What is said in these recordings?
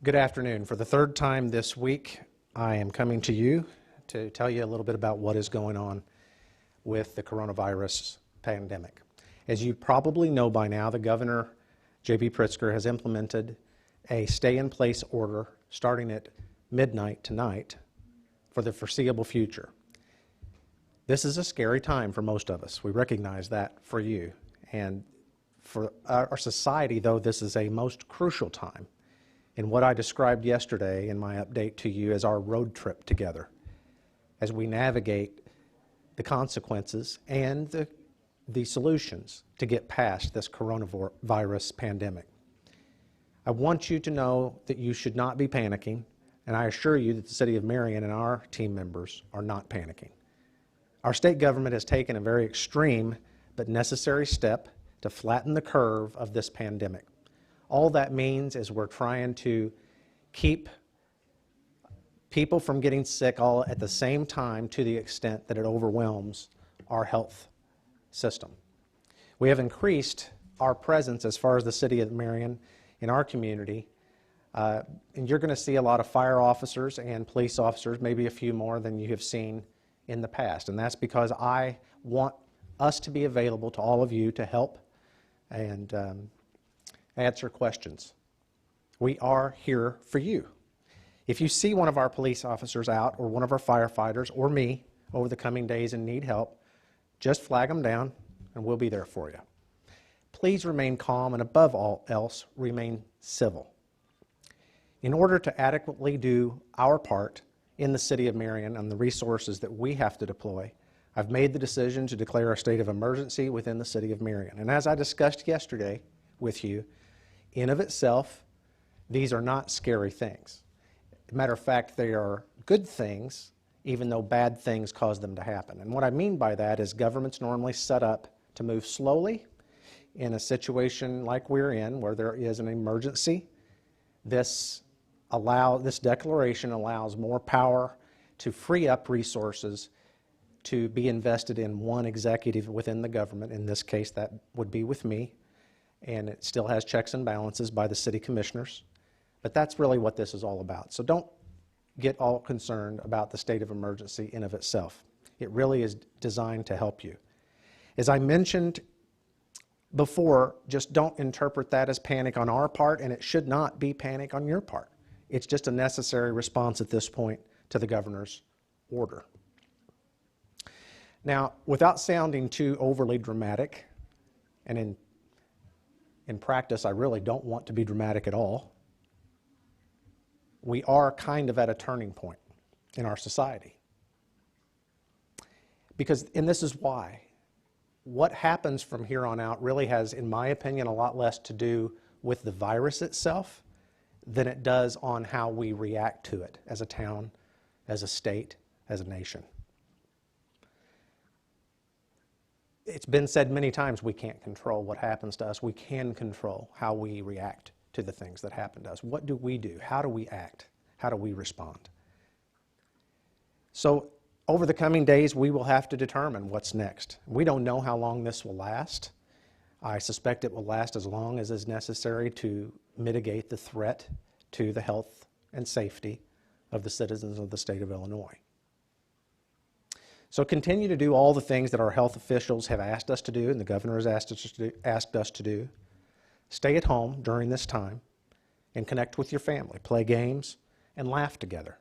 Good afternoon. For the third time this week, I am coming to you to tell you a little bit about what is going on with the coronavirus pandemic. As you probably know by now, the Governor, J.B. Pritzker, has implemented a stay-in-place order starting at midnight tonight for the foreseeable future. This is a scary time for most of us. We recognize that for you. And for our society, though, this is a most crucial time in what I described yesterday in my update to you as our road trip together as we navigate the consequences and the solutions to get past this coronavirus pandemic. I want you to know that you should not be panicking, and I assure you that the City of Marion and our team members are not panicking. Our state government has taken a very extreme but necessary step to flatten the curve of this pandemic. All that means is we're trying to keep people from getting sick all at the same time to the extent that it overwhelms our health system. We have increased our presence as far as the City of Marion in our community, and you're going to see a lot of fire officers and police officers, maybe a few more than you have seen in the past, and that's because I want us to be available to all of you to help and answer questions. We are here for you. If you see one of our police officers out or one of our firefighters or me over the coming days and need help, just flag them down and we'll be there for you. Please remain calm and above all else, remain civil. In order to adequately do our part in the City of Marion and the resources that we have to deploy, I've made the decision to declare a state of emergency within the City of Marion. And as I discussed yesterday with you, in of itself, these are not scary things. As a matter of fact, they are good things, even though bad things cause them to happen. And what I mean by that is government's normally set up to move slowly in a situation like we're in, where there is an emergency. This declaration allows more power to free up resources to be invested in one executive within the government. In this case, that would be with me. And it still has checks and balances by the city commissioners. But that's really what this is all about. So don't get all concerned about the state of emergency in of itself. It really is designed to help you. As I mentioned before, just don't interpret that as panic on our part, and it should not be panic on your part. It's just a necessary response at this point to the governor's order. Now, without sounding too overly dramatic, and in practice, I really don't want to be dramatic at all. We are kind of at a turning point in our society. And this is why. What happens from here on out really has, in my opinion, a lot less to do with the virus itself than it does on how we react to it as a town, as a state, as a nation. It's been said many times, we can't control what happens to us. We can control how we react to the things that happen to us. What do we do? How do we act? How do we respond? So over the coming days, we will have to determine what's next. We don't know how long this will last. I suspect it will last as long as is necessary to mitigate the threat to the health and safety of the citizens of the state of Illinois. So continue to do all the things that our health officials have asked us to do and the governor has asked us to do. Stay at home during this time and connect with your family. Play games and laugh together.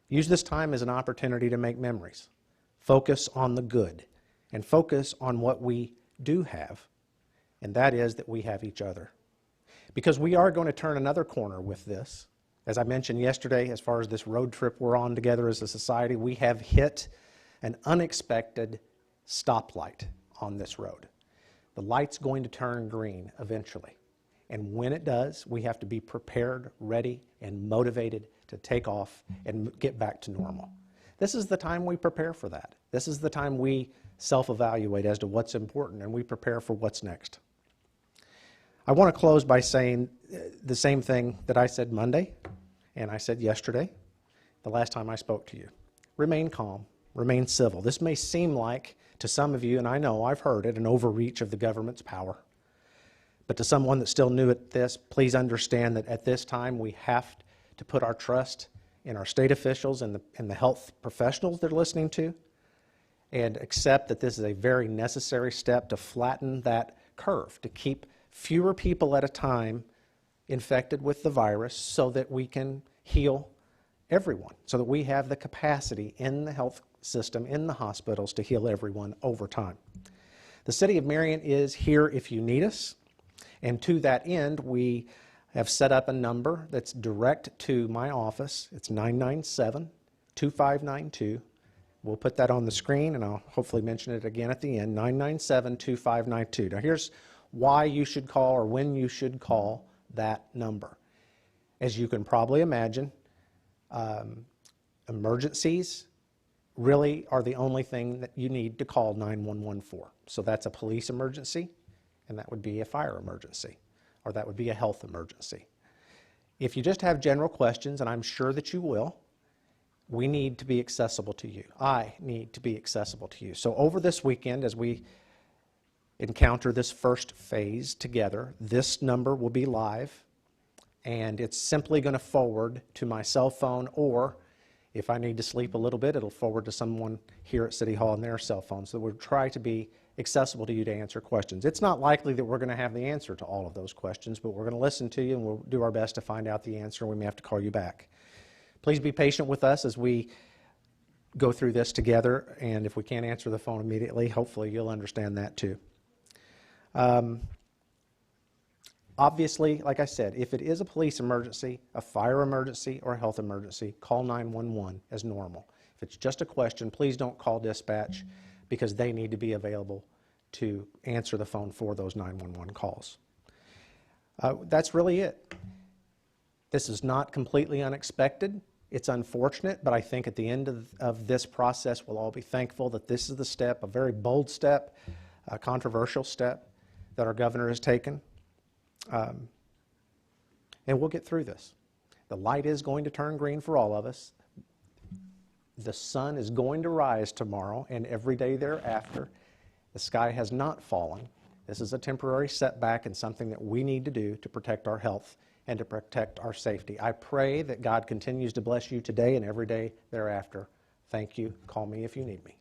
Use this time as an opportunity to make memories. Focus on the good and focus on what we do have, and that is that we have each other. Because we are going to turn another corner with this. As I mentioned yesterday, as far as this road trip we're on together as a society, we have hit an unexpected stoplight on this road. The light's going to turn green eventually. And when it does, we have to be prepared, ready, and motivated to take off and get back to normal. This is the time we prepare for that. This is the time we self-evaluate as to what's important and we prepare for what's next. I want to close by saying the same thing that I said Monday and I said yesterday, the last time I spoke to you. Remain calm. Remain civil. This may seem like, to some of you, and I know I've heard it, an overreach of the government's power. But to someone that's still new at this, please understand that at this time we have to put our trust in our state officials and the health professionals they're listening to, and accept that this is a very necessary step to flatten that curve, to keep fewer people at a time infected with the virus so that we can heal everyone, so that we have the capacity in the health system, in the hospitals, to heal everyone over time. The City of Marion is here if you need us, and to that end, we have set up a number that's direct to my office. It's 997-2592. We'll put that on the screen, and I'll hopefully mention it again at the end, 997-2592. Now, here's why you should call, or when you should call that number. As you can probably imagine, emergencies really are the only thing that you need to call 911 for. So that's a police emergency, and that would be a fire emergency, or that would be a health emergency. If you just have general questions, and I'm sure that you will, we need to be accessible to you. I need to be accessible to you. So over this weekend, as we encounter this first phase together, this number will be live, and it's simply going to forward to my cell phone, or if I need to sleep a little bit, it'll forward to someone here at City Hall on their cell phone. So we'll try to be accessible to you to answer questions. It's not likely that we're going to have the answer to all of those questions, but we're going to listen to you, and we'll do our best to find out the answer, and we may have to call you back. Please be patient with us as we go through this together, and if we can't answer the phone immediately, hopefully you'll understand that too. Obviously, like I said, if it is a police emergency, a fire emergency, or a health emergency, call 911 as normal. If it's just a question, please don't call dispatch, because they need to be available to answer the phone for those 911 calls. That's really it. This is not completely unexpected. It's unfortunate, but I think at the end of this process, we'll all be thankful that this is the step, a very bold step, a controversial step that our governor has taken. And we'll get through this. The light is going to turn green for all of us. The sun is going to rise tomorrow and every day thereafter. The sky has not fallen. This is a temporary setback and something that we need to do to protect our health and to protect our safety. I pray that God continues to bless you today and every day thereafter. Thank you. Call me if you need me.